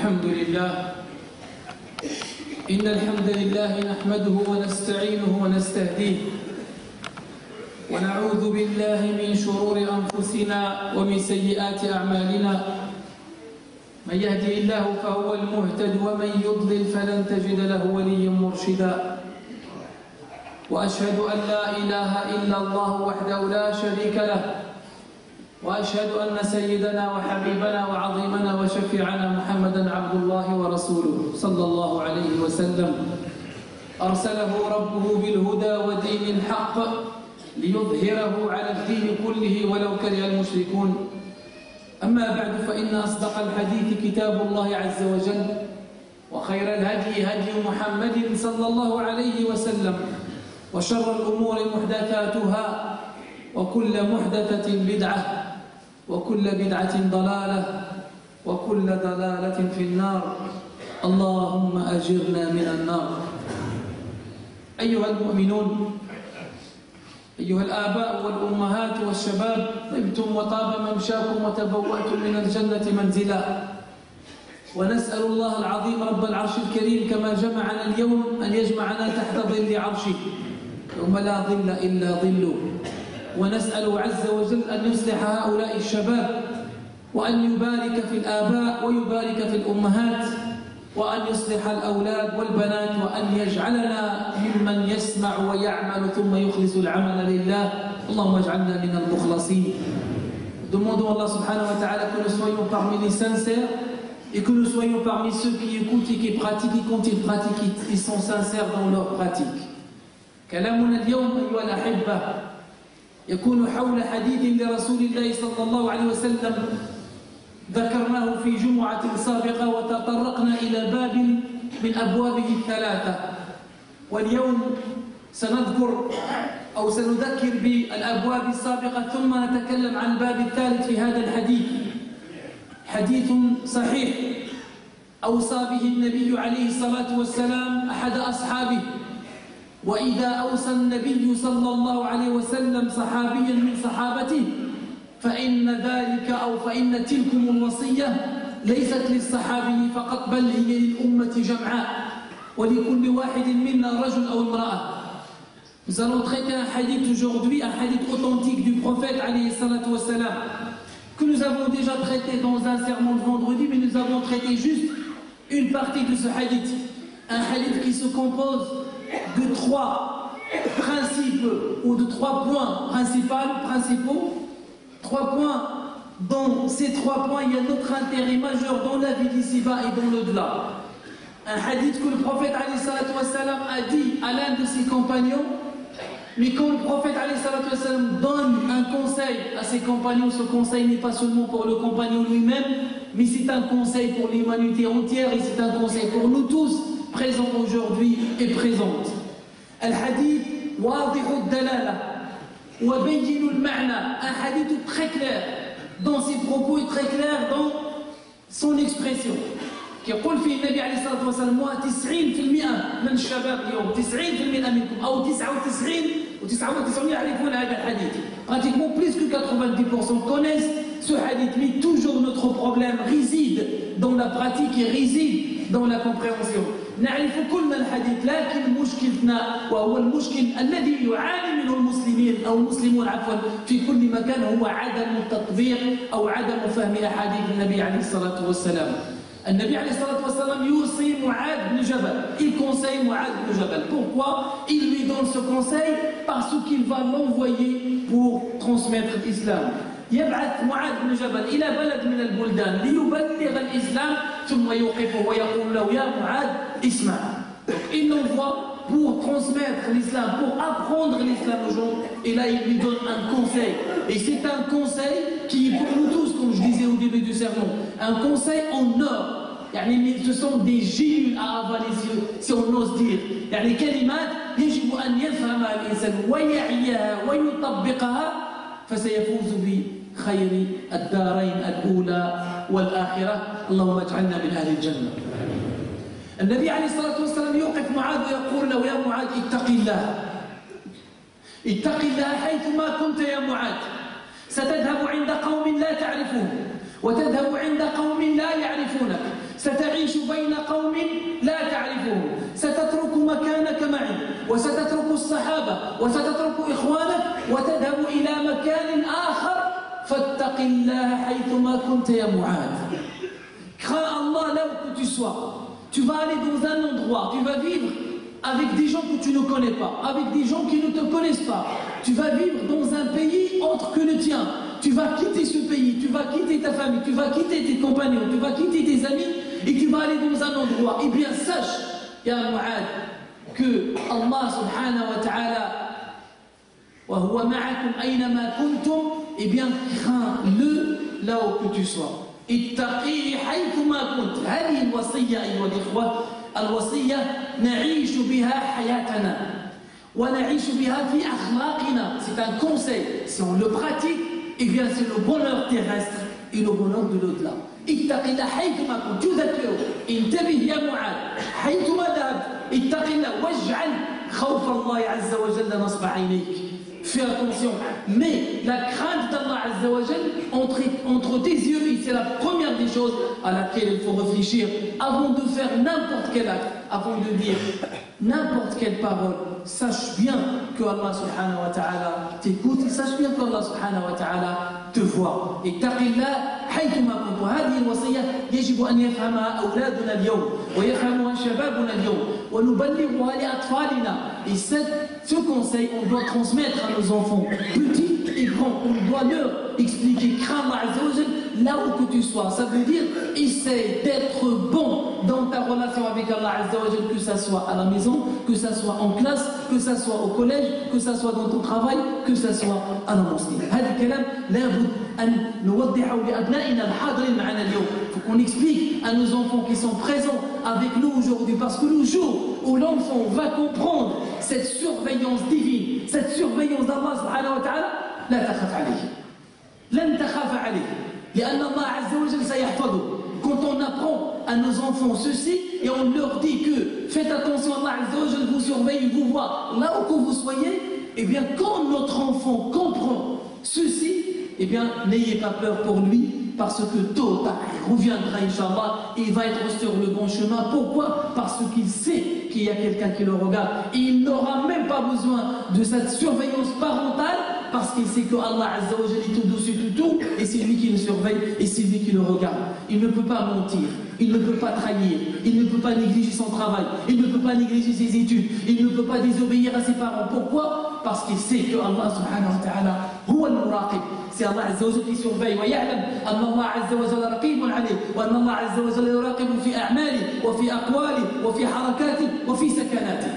الحمد لله إن الحمد لله نحمده ونستعينه ونستهديه ونعوذ بالله من شرور أنفسنا ومن سيئات أعمالنا من يهدي الله فهو المهتد ومن يضلل فلن تجد له وليا مرشدا وأشهد أن لا إله إلا الله وحده لا شريك له وأشهد أن سيدنا وحبيبنا وعظيمنا وشفيعنا محمدا عبد الله ورسوله صلى الله عليه وسلم أرسله ربه بالهدى ودين الحق ليظهره على الدين كله ولو كره المشركون أما بعد فإن أصدق الحديث كتاب الله عز وجل وخير الهدي هدي محمد صلى الله عليه وسلم وشر الأمور محدثاتها وكل محدثة بدعة وكل بدعة ضلالة وكل ضلالة في النار اللهم أجرنا من النار. أيها المؤمنون، أيها الآباء والأمهات والشباب، طبتم وطاب ممشاكم وتبوأتم من الجنة منزلا، ونسأل الله العظيم رب العرش الكريم كما جمعنا اليوم أن يجمعنا تحت ظل عرشه يوم لا ظل إلا ظله، ونسأل عز وجل أن يصلح هؤلاء الشباب وأن يبارك في الآباء ويبارك في الأمهات وأن يصلح الأولاد والبنات وأن يجعلنا ممن يسمع ويعمل ثم يخلص العمل لله. اللهم اجعلنا من المخلصين. Demandons à Allah subhanahu wa ta'ala que nous soyons parmi les sincères et que nous soyons parmi ceux qui écoutent et qui pratiquent et quand ils pratiquent ils sont sincères dans leur pratique. كلامنا اليوم أيها الأحبة يكون حول حديث لرسول الله صلى الله عليه وسلم ذكرناه في جمعة سابقة وتطرقنا إلى باب من أبوابه الثلاثة، واليوم سنذكر أو سنذكر بالأبواب السابقة ثم نتكلم عن الباب الثالث في هذا الحديث. حديث صحيح أوصى به النبي عليه الصلاة والسلام أحد أصحابه، وإذا أوصى النبي صلى الله عليه وسلم صحابيا من صحابته فإن ذلك أو فإن تلكم الوصية ليست للصحابي فقط بل هي للأمة جمعاء ولكل واحد منا رجل أو امرأة. Nous allons traiter un hadith aujourd'hui, un hadith authentique du prophète alayhi salatu wassalam, que nous avons déjà traité dans un sermon de vendredi, mais nous avons traité juste une partie de ce hadith. Un hadith qui se compose de trois principes ou de trois points principaux, trois points. Dans ces trois points, il y a notre intérêt majeur dans la vie d'ici-bas et dans l'au-delà. Un hadith que le prophète alayhi salatu wassalam a dit à l'un de ses compagnons, mais quand le prophète alayhi salatu wassalam donne un conseil à ses compagnons, ce conseil n'est pas seulement pour le compagnon lui-même, mais c'est un conseil pour l'humanité entière et c'est un conseil pour nous tous présents aujourd'hui et présentes. Al-hadith wadihu al-dalala wa bayyin al-ma'na, un hadith très clair dans ses propos et très clair dans son expression. يقول فيه النبي عليه الصلاة والسلام 90% من الشباب اليوم 90% منكم أو 99 يعرفون هذا الحديث. Pratiquement plus que 90% connaissent ce hadith, mais toujours notre problème réside dans la pratique et réside dans la compréhension. نعرف كلنا الحديث لكن مشكلتنا وهو المشكل الذي يعاني منه المسلمين أو المسلمون عفوا في كل مكان هو عدم التطبيق أو عدم فهم أحاديث النبي عليه الصلاة والسلام. النبي عليه الصلاة والسلام يوصي معاذ بن جبل. Il conseille Mu'adh bin Jabal. Pourquoi il lui donne ce conseil? Parce qu'il va l'envoyer pour transmettre l'islam. يبعث معاذ بن جبل إلى بلد من البلدان ليبلغ الإسلام ثم يوقفه ويقول له يا معاذ اسمع. Il l'envoie pour transmettre l'islam, pour apprendre l'islam aux gens, et là il lui donne un conseil. Et c'est un conseil qui est pour nous tous, comme je disais au début du sermon, un conseil en or. يعني ce sont des gélules à avaler, si on ose dire. يعني كلمات يجب أن يفهمها الإنسان ويعيها ويطبقها فسيفوز بخير الدارين الأولى والآخرة. اللهم اجعلنا من أهل الجنة. النبي عليه الصلاة والسلام يوقف معاذ ويقول له يا معاذ اتق الله، اتق الله حيثما كنت يا معاذ، ستذهب عند قوم لا تعرفون وتذهب عند قوم لا يعرفونك، ستعيش بين قوم لا تعرفهم، ستترك مكانك معي وستترك الصحابة وستترك إخوانك وتذهب إلى مكان آخر، فاتق الله حيثما كنت يا معاذ. Crains Allah là où tu sois. Tu vas aller dans un endroit, tu vas vivre avec des gens que tu ne connais pas, avec des gens qui ne te connaissent pas. Tu vas vivre dans un pays autre que le tien. Tu vas quitter ce pays, tu vas quitter ta famille, tu vas quitter tes compagnons, tu vas quitter tes amis et tu vas aller dans un endroit. Eh bien, sache, ya Mu'ad, que Allah subhanahu wa ta'ala, wa huwa ma'akum aynama kuntum, eh bien, crains-le là où que tu sois. اتقيه حيثما كنت. هذه الوصية أيها الإخوة، الوصية نعيش بها حياتنا ونعيش بها في أخلاقنا. C'est un conseil. Si on le pratique, eh bien c'est le bonheur terrestre et le bonheur de l'au-delà. اتق الله حيثما كنت. تذكره، انتبه يا معاذ حيثما ذهبت، اتق الله واجعل خوف الله عز وجل نصب عينيك. Fais attention, mais la crainte d'Allah Azza wa Jal entre tes yeux, c'est la première des choses à laquelle il faut réfléchir avant de faire n'importe quel acte, avant de dire n'importe quelle parole. Sache bien que Allah subhanahu wa ta'ala t'écoute et sache bien que Allah subhanahu wa ta'ala te voit. اتق الله حيثما كنت. وهذه الوصية يجب أن يفهمها أولادنا اليوم ويفهمها شبابنا اليوم ونبلغها لأطفالنا. Et ce conseil, on doit transmettre à nos enfants, petits et grands. On doit leur expliquer, crains Allah Azza wa Jal là où que tu sois. Ça veut dire, essaye d'être bon dans ta relation avec Allah Azza wa Jal, que ça soit à la maison, que ça soit en classe, que ça soit au collège, que ça soit dans ton travail, que ça soit à la mosquée. هذا الكلام لابد أن نوضحه لأبنائنا الحاضرين معنا اليوم. Il faut qu'on explique à nos enfants qui sont présents avec nous aujourd'hui, parce que le jour où l'enfant va comprendre cette surveillance divine, cette surveillance d'Allah subhanahu wa ta'ala, لا تخف عليه، لن تخاف عليه، لأن الله عز وجل سيحفظه. Quand on apprend à nos enfants ceci et on leur dit que faites attention, Allah Azza wa Jal vous surveille, il vous voit là où que vous soyez, eh bien quand notre enfant comprend ceci, eh bien n'ayez pas peur pour lui, parce que tôt ou tard il reviendra Inch'Allah et il va être sur le bon chemin. Pourquoi? Parce qu'il sait qu'il y a quelqu'un qui le regarde et il n'aura même pas besoin de cette surveillance parentale, parce qu'il sait que Allah Azza wa Jal est tout dessus tout et c'est lui qui le surveille et c'est lui qui le regarde. Il ne peut pas mentir, il ne peut pas trahir, il ne peut pas négliger son travail, il ne peut pas négliger ses études, il ne peut pas désobéir à ses parents. Pourquoi? Parce qu'il sait que Allah subhanahu wa ta'ala huwa al-muraqib. C'est Allah Azza wa Jal qui surveille. ويعلم أن الله عز وجل رقيب عليه وأن الله عز وجل يراقب في أعماله وفي أقواله وفي حركاته وفي سكناته.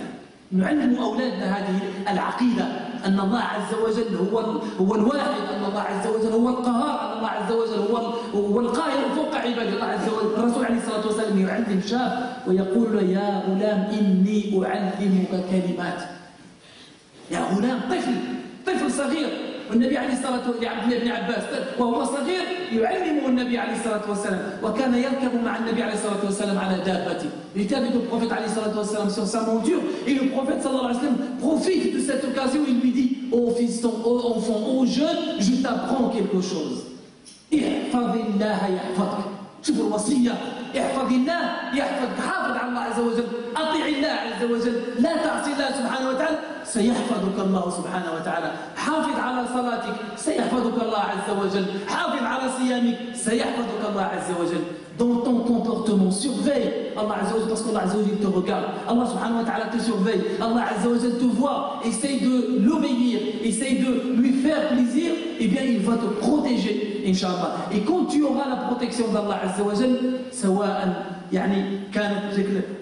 نعلم أولادنا هذه العقيدة أن الله عز وجل هو الواحد، أن الله عز وجل هو القهار، أن الله عز وجل هو القاهر فوق عباد الله عز وجل. الرسول عليه الصلاة والسلام يعلم شاب ويقول له يا غلام إني أعلمك كلمات. يا غلام، طفل صغير، والنبي عليه الصلاة والسلام لعبد الله بن عباس وهو صغير يعلمه النبي عليه الصلاة والسلام، وكان يركب مع النبي عليه الصلاة والسلام على دابته. Il était avec le prophète عليه الصلاة والسلام sur sa monture et le prophète sallallahu alayhi wa sallam profite de cette occasion. Il lui dit: ô fiston, ô enfant, ô jeune, je t'apprends quelque chose. احفظ الله يحفظك. شوف الوصية، احفظ الله يحفظك. حافظ على الله عز وجل، أطيع الله عز وجل، لا تعصي الله سبحانه وتعالى، سيحفظك الله سبحانه وتعالى. حافظ على صلاتك، سيحفظك الله عز وجل. حافظ على صيامك، سيحفظك الله عز وجل. Dans ton comportement, surveille Allah Azza wa Jal, parce qu'Allah Azza wa Jal te regarde. Allah subhanahu wa ta'ala te surveille. Allah Azza wa Jal te voit. Essaye de l'obéir, essaye de lui faire plaisir, et bien il va te protéger, Inch'Allah. Et quand tu auras la protection d'Allah Azza wa Jal, سواء يعني كانت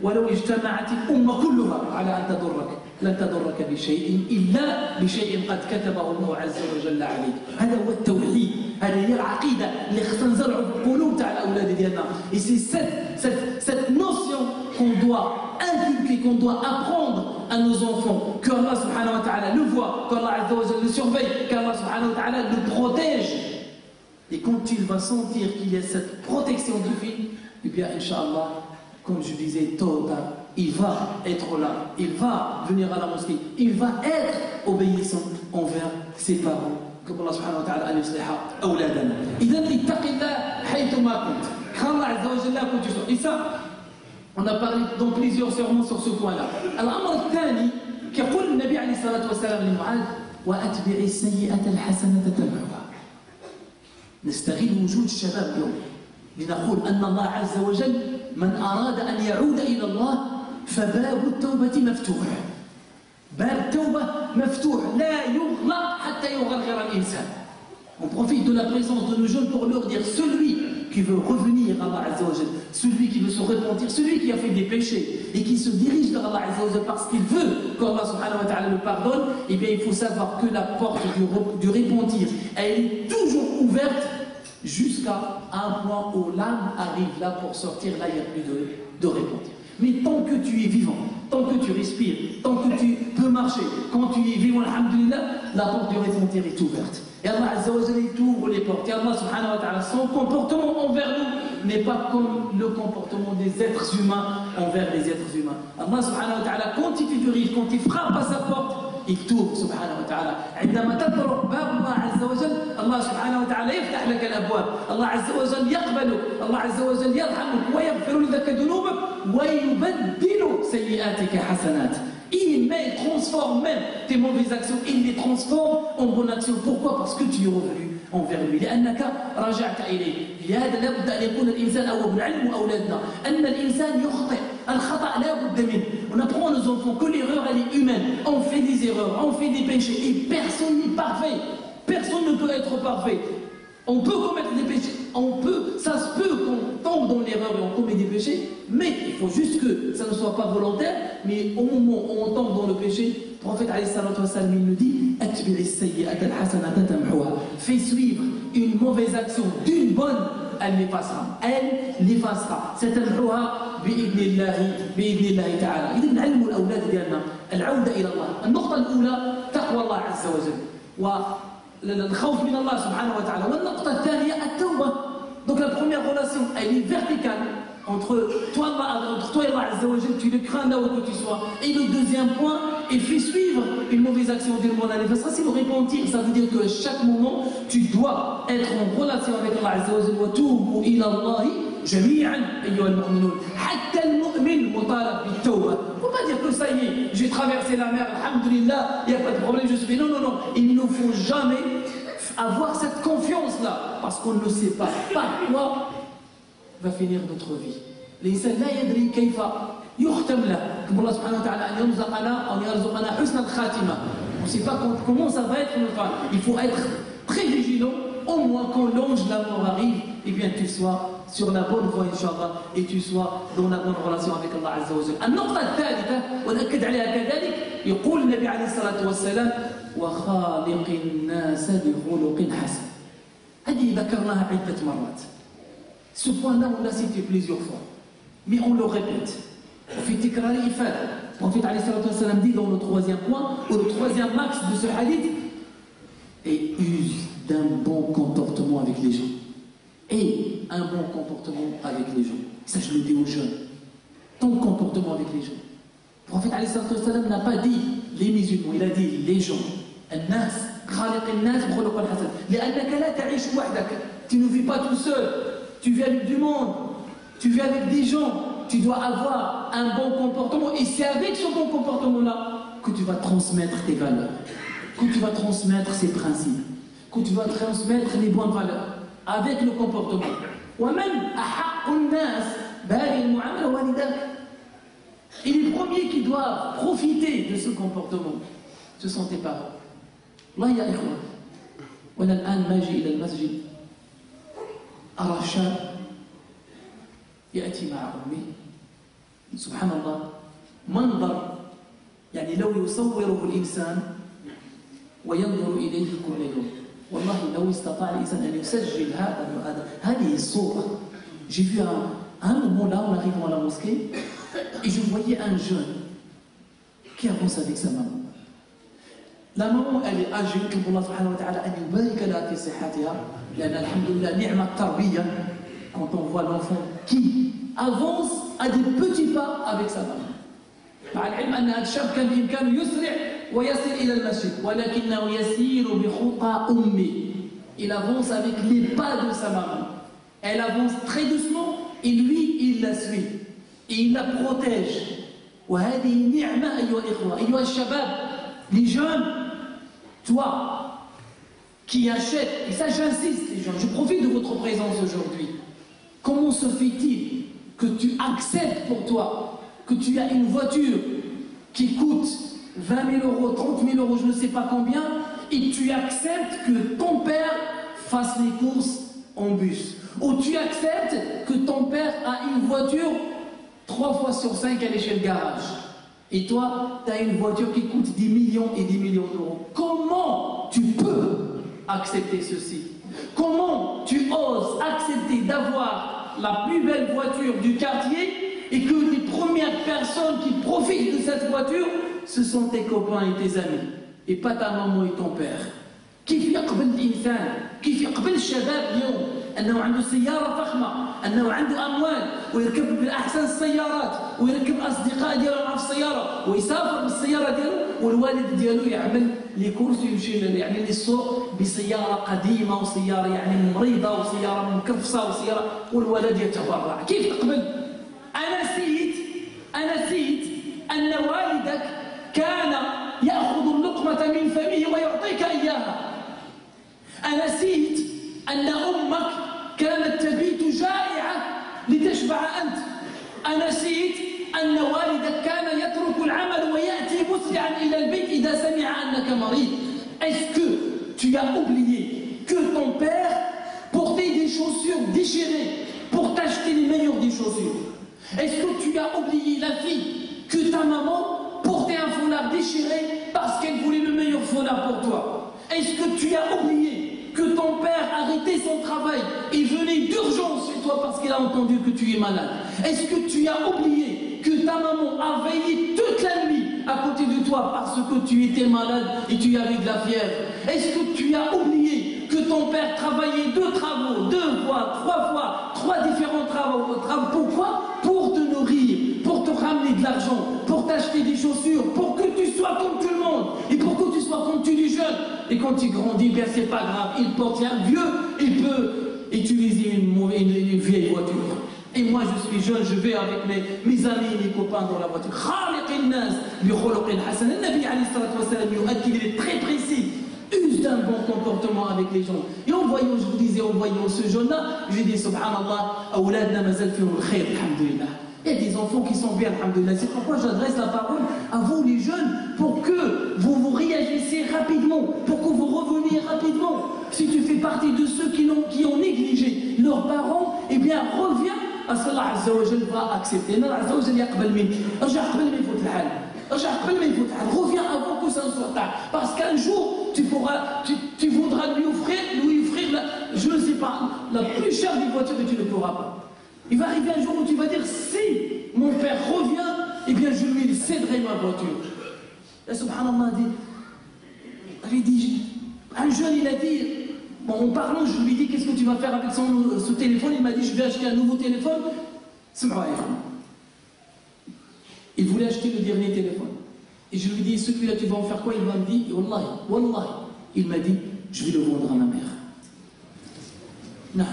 ولو اجتمعت الأمة كلها على أن تضرك لن تضرك بشيء إلا بشيء قد كتبه الله عز وجل عليك. هذا هو التوحيد، هذه هي العقيدة اللي خصنا نزرعوا في القلوب تاع الأولاد ديالنا. Et c'est cette notion qu'on doit inculquer, qu'on doit apprendre à nos enfants, que Allah subhanahu wa ta'ala le voit, qu'Allah azza wa jalla le surveille, qu'Allah subhanahu wa ta'ala le protège. Et quand il va sentir qu'il y a cette protection divine, eh bien, Inch'Allah, comme je disais tôt ou tard, il va être là, il va venir à la mosquée, il va être obéissant envers ses parents. Comme Allah subhanahu wa ta'ala an yusliha awladana. إذن اتق الله حيثما كنت. Allah Azza wa Jalla que tu sois. Et ça, on a parlé dans plusieurs sermons sur ce point-là. الأمر الثاني كيقول النبي عليه الصلاة والسلام لمعاذ وأتبع السيئة الحسنة تمحها. نستغل وجود الشباب اليوم لنقول أن الله عز وجل من أراد أن يعود إلى الله فباب التوبة مفتوح. باب التوبة مفتوح لا يغلق حتى يغرغر الإنسان. On profite de la présence de nos jeunes pour leur dire celui qui veut revenir à Allah Azza wa Jal, celui qui veut se repentir, celui qui a fait des péchés et qui se dirige vers Allah Azza wa Jal parce qu'il veut qu'Allah subhanahu wa ta'ala le pardonne, eh bien il faut savoir que la porte du repentir, elle est toujours ouverte jusqu'à un point où l'âme arrive là pour sortir, là il n'y a plus de repentir. Mais tant que tu es vivant, tant que tu respires, tant que tu peux marcher, quand tu es vivant, alhamdulillah, la porte du repentir est ouverte. Et Allah Azza wa Jalla ouvre les portes. Et Allah subhanahu wa ta'ala, son comportement envers nous n'est pas comme le comportement des êtres humains envers les êtres humains. Allah subhanahu wa ta'ala, quand il te dirige, quand il frappe à sa porte, il t'ouvre subhanahu wa ta'ala. عندما تطرق باب الله عز وجل الله سبحانه وتعالى يفتح لك الأبواب. الله عز وجل يقبلك. الله عز وجل يرحمك ويغفر لك ذنوبك ويبدل سيئاتك حسنات. Il transforme même tes mauvaises actions, il les transforme en bonnes actions. Pourquoi? Parce que tu es revenu envers lui. لأنك رجعت إليه. لهذا لابد أن يكون الإنسان أو بالعلم وأولادنا أن الإنسان يخطئ. الخطأ لا بد منه. On apprend aux enfants que l'erreur elle est humaine. On fait des erreurs, on fait des péchés et personne n'est parfait. Personne ne peut être parfait. On peut commettre des péchés, ça se peut qu'on tombe dans l'erreur et on commet des péchés, mais il faut juste que ça ne soit pas volontaire, mais au moment où on tombe dans le péché, le prophète alayhi salatu wa sallam il nous dit fais suivre une mauvaise action d'une bonne, elle l'effacera. Elle l'effacera. ستمحوها بإذن الله تعالى. إذا نعلم الأولاد ديالنا العودة إلى الله. النقطة الأولى تقوى الله عز وجل. الخوف من الله سبحانه وتعالى. والنقطة الثانية التوبة. Donc la première relation, elle est verticale entre toi et Allah Azza wa Jal, tu le crains là où que tu sois. Et le deuxième point, il fait suivre une mauvaise action d'une bonne année. Ça c'est le repentir, ça veut dire que à chaque moment, tu dois être en relation avec Allah Azza wa Jal. وَتُوبُوا إِلَى اللَّهِ جميعا أيها المؤمنون. حتى المؤمن مطالب بالتوبة. Faut pas dire que ça y est, j'ai traversé la mer, alhamdulillah, il n'y a pas de problème, je suis... Non, non, non, il ne faut jamais avoir cette confiance-là, parce qu'on ne sait pas par quoi va finir notre vie. الإنسان لا يدري كيف يختم له. Comme Allah subhanahu wa ta'ala أن يرزقنا حسن الخاتمة. On ne sait pas comment ça va être notre fin. Il faut être très vigilant, au moins quand l'ange de la mort arrive, eh bien tu sois sur la bonne voie Inch'Allah et tu sois dans la bonne relation avec Allah Azza wa Jalla. النقطة الثالثة ونأكد عليها كذلك يقول النبي عليه الصلاة والسلام وخالق الناس بخلق حسن. هذه ذكرناها عدة مرات. Ce point-là on l'a cité plusieurs fois, mais on le répète. وفي تكرار إفادة. Le prophète عليه الصلاة والسلام dit dans le troisième point ou le troisième axe de ce hadith et use d'un bon comportement avec les gens. Et un bon comportement avec les gens. Ça, je le dis aux jeunes. Ton comportement avec les gens. Le prophète alayhi salatu wa sallam n'a pas dit les musulmans, il a dit les gens. الناس خالق الناس بخلق الحسن لأنك لا تعيش وحدك. Tu ne vis pas tout seul. Tu vis avec du monde. Tu vis avec des gens. Tu dois avoir un bon comportement. Et c'est avec ce bon comportement-là que tu vas transmettre tes valeurs. Que tu vas transmettre ces principes. Que tu vas transmettre les bonnes valeurs. Avec le comportement. ومن أحق الناس بهذه المعاملة ولذلك. Et les premiers qui doivent profiter de ce comportement, ce sont tes parents. والله يا إخوة وأنا الآن ماجي إلى المسجد أرى شاب يأتي مع أمه سبحان الله منظر يعني لو يصوره الإنسان وينظر إليه كل يوم. والله لو استطاع الإنسان أن يسجل هذه الصورة. J'ai vu un moment là, en arrivant à la mosquée, et je voyais un jeune qui avance avec sa maman. La maman, elle est âgée, que Allah subhanahu wa ta'ala, أن يبارك لها في صحتها, لأن الحمد لله نعمة التربية. Quand on voit l'enfant qui avance à des petits pas avec sa maman. مع العلم أن هذا الشاب كان بإمكانه يسرع ويصل إلى المسجد ولكنه يسير بخطى أمه. Il avance avec les pas de sa maman. Elle avance très doucement et lui, il la suit. Et il la protège. وهذه نعمة أيها الإخوة أيها الشباب les jeunes toi qui achètes et ça j'insiste les jeunes je profite de votre présence aujourd'hui comment se fait-il que tu acceptes pour toi que tu as une voiture qui coûte 20 000 euros 30 000 euros je ne sais pas combien et tu acceptes que ton père fasse les courses en bus ou tu acceptes que ton père a une voiture 3 fois sur 5 elle est chez le garage. Et toi, tu as une voiture qui coûte 10 millions et 10 millions d'euros. Comment tu peux accepter ceci? Comment tu oses accepter d'avoir la plus belle voiture du quartier et que les premières personnes qui profitent de cette voiture, ce sont tes copains et tes amis et pas ta maman et ton père? كيف يقبل الإنسان كيف يقبل الشباب اليوم أنه عنده سيارة فخمة أنه عنده أموال ويركب بأحسن السيارات ويركب أصدقاء ديالو مع السيارة ويسافر بالسيارة ديالو والوالد ديالو يعمل لي كورس ويمشي يعني للسوق بسيارة قديمة وسيارة يعني مريضة وسيارة مكفصة وسيارة والولد يتبرع كيف تقبل؟ أنا نسيت أن والدك كان يأخذ اللقمة من فمه ويعطيك إياها أنا نسيت أن أمك كانت تبيت جائعة لتشبع أنت أنا نسيت أن والدك كان يترك العمل ويأتي مسرعا إلى البيت إذا سمع أنك مريض Est-ce que tu as oublié que ton père portait des chaussures déchirées pour t'acheter les meilleures des chaussures? Est-ce que tu as oublié la fille que ta maman portait un foulard déchiré parce qu'elle voulait le meilleur foulard pour toi? Est-ce que tu as oublié que ton père arrêtait son travail et venait d'urgence chez toi parce qu'il a entendu que tu es malade? Est-ce que tu as oublié que ta maman a veillé toute la nuit à côté de toi parce que tu étais malade et tu avais de la fièvre? Est-ce que tu as oublié que ton père travaillait 2 travaux, 2 fois, 3 fois, 3 différents travaux? Pourquoi? Pour te nourrir, pour te ramener de l'argent, pour t'acheter des chaussures, pour que tu sois comme tout le monde et pour que tu sois comme tu es jeune. Et quand tu grandis, bien c'est pas grave, il porte un vieux, il peut utiliser une vieille voiture. Et moi je suis jeune, je vais avec mes amis et mes copains dans la voiture. Il est très précis. Use d'un bon comportement avec les gens. Et en voyant, je vous disais, en voyant ce jeune-là, je dis, subhanallah, awladna mazal fihum al-khayr, alhamdulillah. Il y a des enfants qui sont bien, alhamdulillah. C'est pourquoi j'adresse la parole à vous les jeunes, pour que vous réagissez rapidement, pour que vous reveniez rapidement. Si tu fais partie de ceux qui ont négligé leurs parents, eh bien reviens à ce qu'Allah Azza wa Jal va accepter. Allah Azza wa Jal yaqbal min. Reviens avant que ça ne soit tard. Parce qu'un jour, tu voudras lui offrir je ne sais pas, la plus chère des voitures et tu ne pourras pas. Il va arriver un jour où tu vas dire, si mon père revient, eh bien je lui céderai ma voiture. Là, subhanallah, un jeune, il a dit, bon, en parlant, je lui ai dit, qu'est-ce que tu vas faire avec ce téléphone? Il m'a dit, je vais acheter un nouveau téléphone. Il voulait acheter le dernier téléphone. Et je lui ai dit, celui-là, tu vas en faire quoi? Il m'a dit, wallahi, il m'a dit, je vais le vendre à ma mère. Non.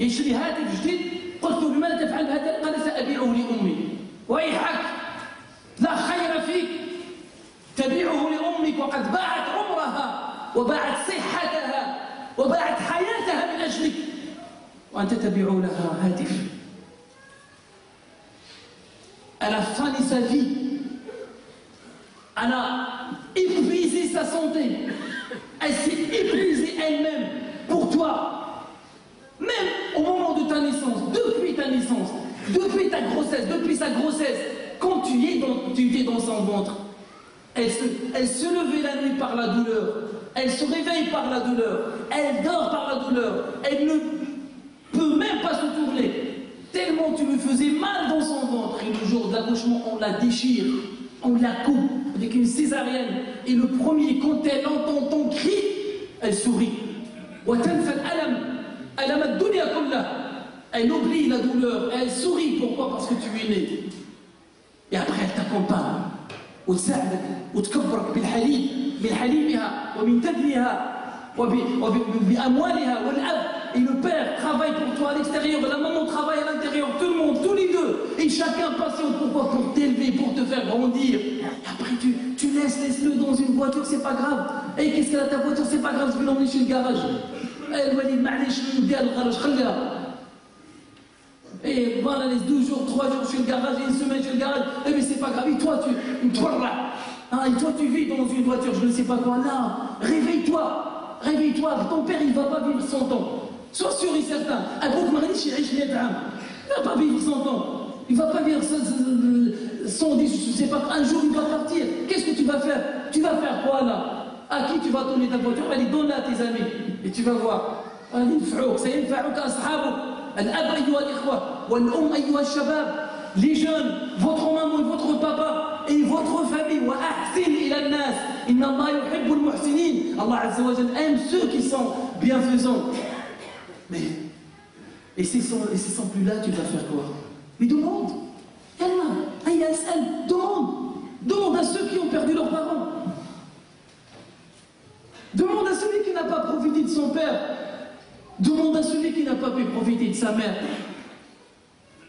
يشتري هاتف جديد قلت له لماذا تفعل هذا؟ قال سأبيعه لأمي. ويحك لا خير فيك تبيعه لأمك وقد باعت عمرها وباعت صحتها وباعت حياتها من أجلك وأنت تبيع لها هاتف. Elle a failli sa vie, elle a épuisé sa santé, elle s'est épuisée elle-même pour toi. Même au moment de ta naissance, depuis ta naissance, depuis ta grossesse, depuis sa grossesse, quand tu étais dans son ventre, elle se levait la nuit par la douleur, elle se réveille par la douleur, elle dort par la douleur, elle ne peut même pas se tourner. Tellement tu me faisais mal dans son ventre. Et le jour de l'accouchement, on la déchire, on la coupe avec une césarienne. Et le premier, quand elle entend ton cri, elle sourit. Elle oublie la douleur, elle sourit. Pourquoi? Parce que tu es né. Et après elle t'accompagne وتساعدك وتكبرك بالحليبها ومن تدليها Et le père travaille pour toi à l'extérieur, la maman travaille à l'intérieur, tout le monde, tous les deux. Et chacun patiente pourquoi? Pour t'élever, pour te faire grandir. Et après tu laisse-le dans une voiture, c'est pas grave. Et qu'est-ce qu'elle a ta voiture? C'est pas grave, je vais l'emmener chez le garage. Et voilà, laisse 2 jours, 3 jours chez le garage, et 1 semaine chez le garage. Eh mais c'est pas grave, et toi tu vis dans une voiture, je ne sais pas quoi. Là, réveille-toi. Réveille-toi, ton père il ne va pas vivre 100 ans. Sois sûr et certain. Abouk Marnichi, il ne va pas vivre 100 ans. Il ne va pas vivre 110, je ne sais pas, un jour il va partir. Qu'est-ce que tu vas faire? Tu vas faire quoi là? À qui tu vas donner ta voiture? Allez, donne-la à tes amis. Et tu vas voir. Les jeunes, votre maman et votre papa et votre famille, Allah Azza wa Jal aime ceux qui sont bienfaisants. Mais, et s'ils sont plus là, tu vas faire quoi? Mais demande. Demande à ceux qui ont perdu leurs parents. Demande à celui qui n'a pas profité de son père. Demande à celui qui n'a pas pu profiter de sa mère.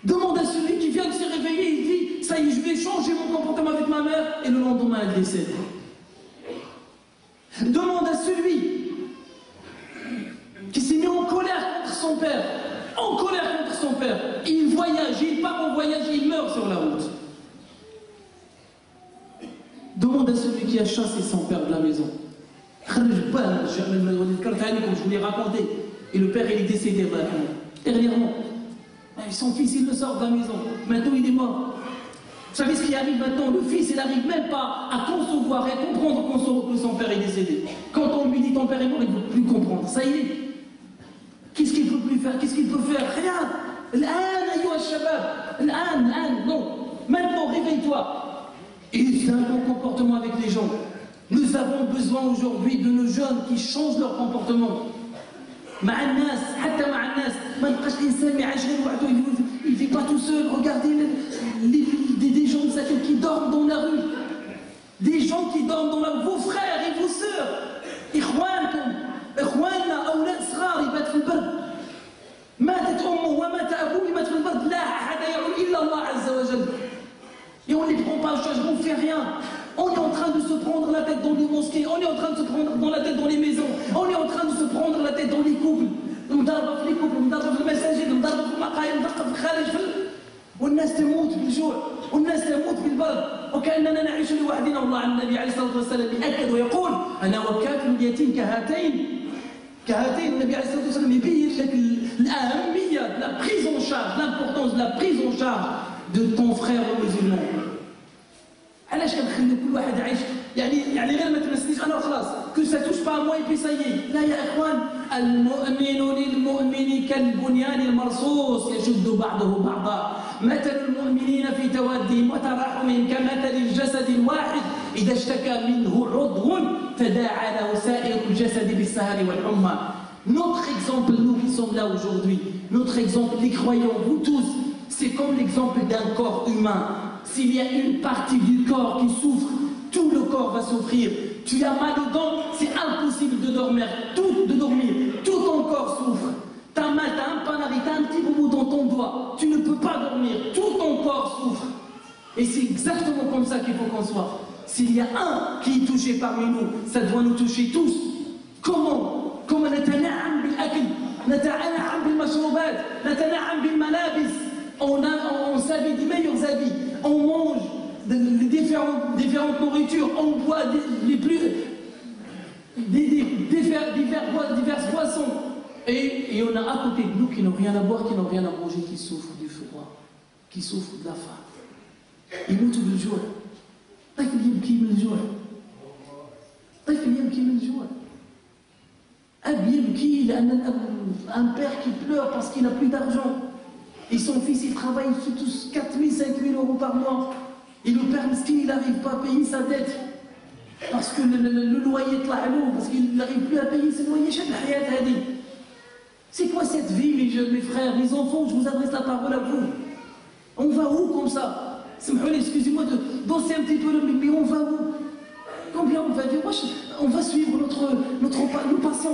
Demande à celui qui vient de se réveiller et dit, ça y est, je vais changer mon comportement avec ma mère, et le lendemain elle décède. Demande à celui qui s'est mis en colère contre son père. Il voyage, il part en voyage, il meurt sur la route. Demande à celui qui a chassé son père de la maison. Comme je vous l'ai raconté. Et le père il est décédé dernièrement. Son fils il le sort de la maison. Maintenant il est mort. Vous savez ce qui arrive maintenant? Le fils il n'arrive même pas à concevoir et à comprendre que son père est décédé. Quand on lui dit ton père est mort, il ne veut plus comprendre. Ça y est. Qu'est-ce qu'il peut plus faire? Qu'est-ce qu'il peut faire? Rien. Non. Maintenant réveille-toi. Et c'est un bon comportement avec les gens. Nous avons besoin aujourd'hui de nos jeunes qui changent leur comportement. Il ne vit pas tout seul. Regardez des gens qui dorment dans la rue. Des gens qui dorment dans la rue. Vos frères et vos sœurs. Et on ne les prend pas en charge, on ne fait rien. On est en train de se prendre la tête dans les mosquées, on est en train de se prendre dans la tête dans les maisons, on est en train de se prendre la tête dans les couples. والناس تموت بالجوع والناس تموت بالبرد وكأننا نعيش لوحدنا. والله عن النبي عليه الصلاة والسلام يأكد ويقول أنا وكافل اليتيم كهاتين. النبي عليه الصلاة والسلام يبين لك الأهمية de la prise en charge, l'importance de la prise en charge de ton frère musulman. علاش كنخلي كل واحد عايش يعني غير ما تمسنيش انا وخلاص كو سا توش با موا بي سايي. لا يا اخوان، المؤمن للمؤمن كالبنيان المرصوص يشد بعضه بعضا. مثل المؤمنين في توادهم وتراحمهم كمثل الجسد الواحد اذا اشتكى منه عضو تداعى له سائر الجسد بالسهر والحمى. Notre exemple, nous qui sommes là aujourd'hui, notre exemple, les croyants, vous tous, c'est comme l'exemple d'un corps humain. S'il y a une partie du corps qui souffre, tout le corps va souffrir. Tu as mal aux dents, c'est impossible de dormir. Tout ton corps souffre. T'as mal, t'as un panari, t'as un petit boubou dans ton doigt. Tu ne peux pas dormir. Tout ton corps souffre. Et c'est exactement comme ça qu'il faut qu'on soit. S'il y a un qui est touché parmi nous, ça doit nous toucher tous. Comment نتنعم بالأكل، نتنعم بالمشروبات، نتنعم بالملابس. On s'habille des meilleurs habits, on mange différentes nourritures, on boit diverses boissons. Et on a à côté de nous qui n'ont rien à boire, qui n'ont rien à manger, qui souffrent du froid, qui souffrent de la faim. يموتوا بالجوع. طفل يبكي من الجوع. أب يبكي لأن un père qui pleure parce qu'il n'a plus d'argent. Et son fils, il travaille tous 4 000, 5 000 euros par mois. Et le père miskin, il n'arrive pas à payer sa dette. Parce que le loyer est là, parce qu'il n'arrive plus à payer ce loyer. C'est quoi cette vie, mes jeunes, mes frères, mes enfants? Je vous adresse la parole à vous. On va où comme ça? Excusez-moi de danser un petit peu, mais on va où? Combien on va dire, on va suivre nos passions,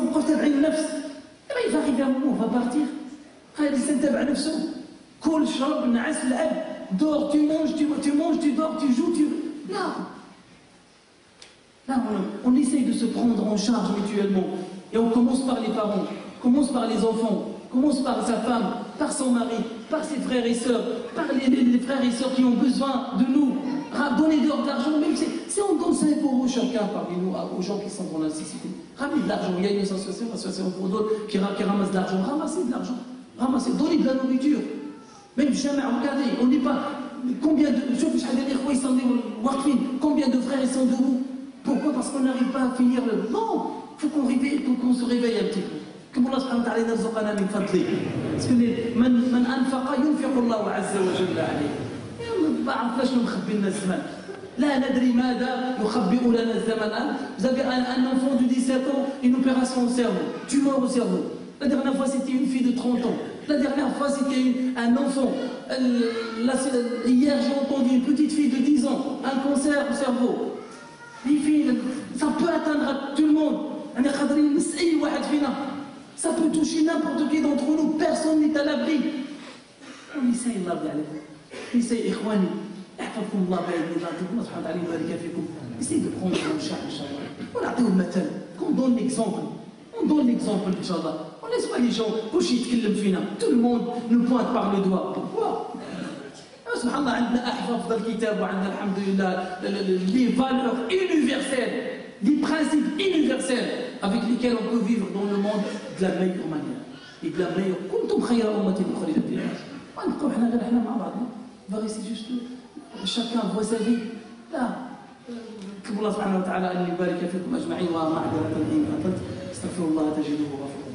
il va arriver un moment, on va partir. Dors, tu manges, tu dors, tu joues, Là, on essaye de se prendre en charge mutuellement. Et on commence par les parents, commence par les enfants, commence par sa femme, par son mari, par ses frères et sœurs, par les frères et sœurs qui ont besoin de nous. Donnez-leur de l'argent, même si on donne 5 € chacun parmi nous, aux gens qui sont dans la nécessité. Ramenez de l'argent, il y a une association pour d'autres qui ramasse de l'argent. Ramassez de l'argent, donnez de la nourriture. Même jamais, regardez, on n'est pas. Combien de frères ils sont debout? Pourquoi? Parce qu'on n'arrive pas à finir le. Non, il faut qu'on se réveille un petit peu. Que Allah subhanahu wa ta'ala narzuqana min fadli. Parce que man anfaqa yunfiqu Allahu azza wa jalla alayhi. ما عرفناش نخبي لنا الزمان. لا ندري ماذا يخبئ لنا الزمان. Vous avez un enfant de 17 ans, une opération au cerveau, tumeur au cerveau. La dernière fois c'était une fille de 30 ans. La dernière fois c'était un enfant. Hier j'ai entendu une petite fille de 10 ans, un cancer au cerveau. Les filles, ça peut atteindre tout le monde. Ça peut toucher n'importe qui d'entre nous, personne n'est à l'abri. On essaye, Allah essaye, إخواني احفظكم الله بين الله سبحانه وتعالى يبارك فيكم. Essayez de prendre en charge, Inch'Allah. ونعطيو المثل، qu'on donne l'exemple. On donne l'exemple, Inch'Allah. On laisse pas les gens بوش يتكلم فينا. Tout le monde nous pointe par le doigt. Pourquoi? سبحان الله عندنا أحفظ الكتاب وعندنا الحمد لله les valeurs universelles, des principes universels avec lesquels on peut vivre dans le monde de la meilleure manière et de la meilleure. كنتم خير أمة أخرجت للناس. ونبقوا احنا غير احنا مع بعضنا. C'est juste chacun voit sa vie. لا. كتب الله سبحانه وتعالى أن يبارك فيكم أجمعين ومعذرة إن خطأت. استغفر الله تجده غفورا.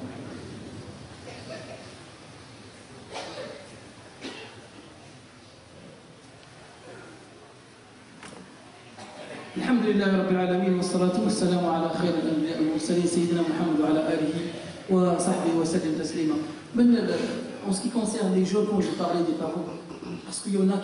الحمد لله رب العالمين والصلاة والسلام على خير الأنبياء والمرسلين سيدنا محمد وعلى آله وصحبه وسلم تسليما. En ce qui concerne les jeunes, quand je parlais des parents, parce qu'il y en a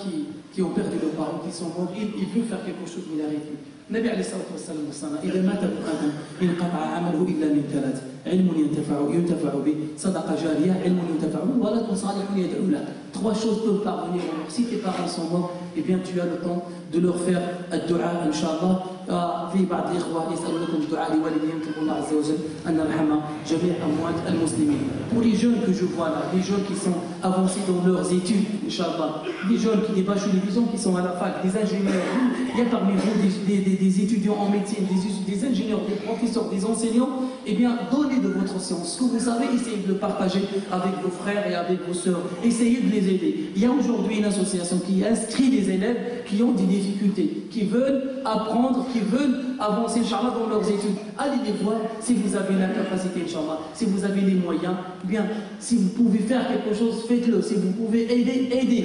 qui ont perdu leurs parents, qui sont morts, ils veulent faire quelque chose, mais ils arrêtent. النبي عليه الصلاة والسلام إذا مات ابن آدم انقطع عمله إلا من 3: علم ينتفع به، صدقة جارية، علم ينتفع به، ولد صالح يدعو له. 3 choses peuvent parvenir aux morts. Si tes parents sont morts, eh bien tu as le temps de leur faire الدعاء إن شاء الله. في بعض الإخوة يسألونكم الدعاء لوالديهم كتب الله عز وجل أن نرحم جميع أموات المسلمين. Pour les jeunes que je vois là, les jeunes qui sont avancés dans leurs études, Inch'Allah, des jeunes qui débâchent les visions, qui sont à la fac, des ingénieurs, il y a parmi vous des étudiants en médecine, des ingénieurs, des professeurs, des enseignants, eh bien, donnez de votre science. Ce que vous savez, essayez de le partager avec vos frères et avec vos sœurs. Essayez de les aider. Il y a aujourd'hui une association qui inscrit des élèves qui ont des difficultés, qui veulent apprendre, qui veulent avancer, Inch'Allah, dans leurs études. Allez les voir si vous avez la capacité, Inch'Allah, si vous avez les moyens, bien, si vous pouvez faire quelque chose, faites-le. Si vous pouvez aider, aidez.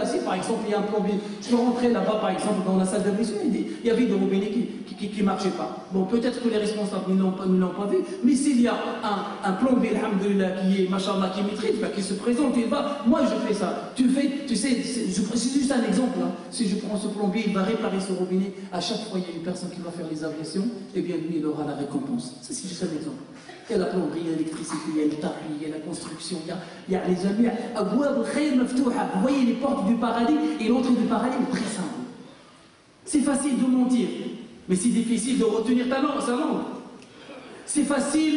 Si par exemple il y a un plombier, je peux rentrer là-bas par exemple dans la salle de mission, il y avait des robinets qui ne marchaient pas. Bon, peut-être que les responsables ne l'ont pas vu, mais s'il y a un plombier, alhamdoulilah, qui est, machallah, qui maîtrise, qui se présente, il va, moi je fais ça. Tu sais, c'est juste un exemple. Hein. Si je prends ce plombier, il va réparer ce robinet, à chaque fois il y a une personne qui va faire les ablutions, et bien lui il aura la récompense. Ça c'est juste un exemple. Il y a la plomberie, il y a l'électricité, il y a le tapis, il y a la construction, il y a les amis. Vous voyez les portes du paradis, et l'entrée du paradis est très simple. C'est facile de mentir, mais c'est difficile de retenir sa langue. C'est facile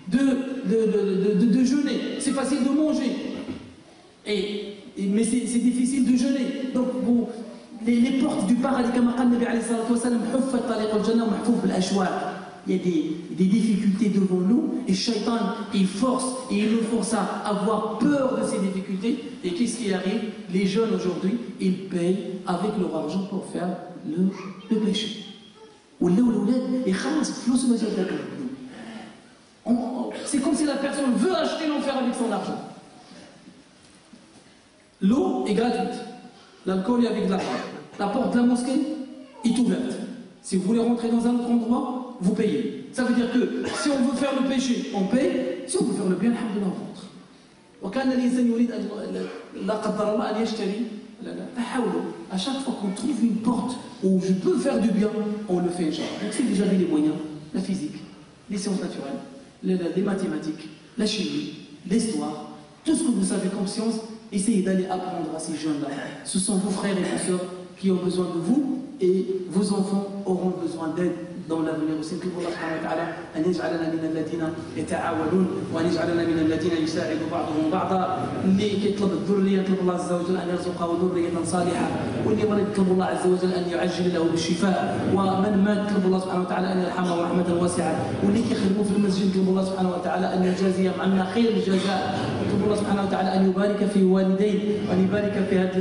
de jeûner, c'est facile de manger. Mais c'est difficile de jeûner. Donc les portes du paradis, comme a dit le Nabi alayhi salatu wa sallam, il y a des difficultés devant nous, et Shaitan, il force, et il nous force à avoir peur de ces difficultés. Et qu'est-ce qui arrive? Les jeunes aujourd'hui, ils payent avec leur argent pour faire le péché. C'est comme si la personne veut acheter l'enfer avec son argent. L'eau est gratuite, l'alcool est avec de l'argent. La porte de la mosquée est ouverte. Si vous voulez rentrer dans un autre endroit, vous payez. Ça veut dire que si on veut faire le péché, on paye. Si on veut faire le bien, alhamdoulilah, on rentre. وكان الإنسان يريد لا قدر الله أن يشتري À chaque fois qu'on trouve une porte où je peux faire du bien, on le fait, genre. Donc, si vous avez les moyens, la physique, les sciences naturelles, les mathématiques, la chimie, l'histoire, tout ce que vous savez comme science, essayez d'aller apprendre à ces jeunes-là. Ce sont vos frères et vos sœurs qui ont besoin de vous et vos enfants auront besoin d'aide dans l'avenir aussi. نطلب الله سبحانه وتعالى أن يجعلنا من الذين يتعاونون وأن يجعلنا من الذين يساعد بعضهم بعضا. اللي كيطلب الذرية يطلب الله عز وجل أن يرزقه ذرية صالحة، واللي مريض يطلب الله عز وجل أن يعجل له بالشفاء، ومن مات يطلب الله سبحانه وتعالى أن يرحمه رحمة واسعة، واللي كيخدموا في المسجد يطلب الله سبحانه وتعالى أن يجازيهم عنا خير الجزاء، يطلب الله سبحانه وتعالى أن يبارك في والديه وأن يبارك في هذه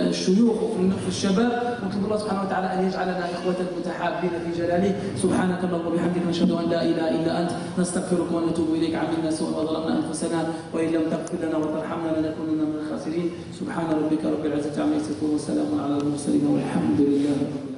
الشيوخ وفي الشباب، ونطلب الله سبحانه وتعالى أن يجعلنا إخوة متحابين في جلاله. سبحانك اللهم وبحمدك نشهد أن لا إله إلا أنت نستغفرك ونتوب إليك. عملنا سوءا وظلمنا أنفسنا وإن لم تغفر لنا وترحمنا لنكونن من الخاسرين. سبحان ربك رب العزة عما يصفون وسلام على المرسلين والحمد لله رب العالمين.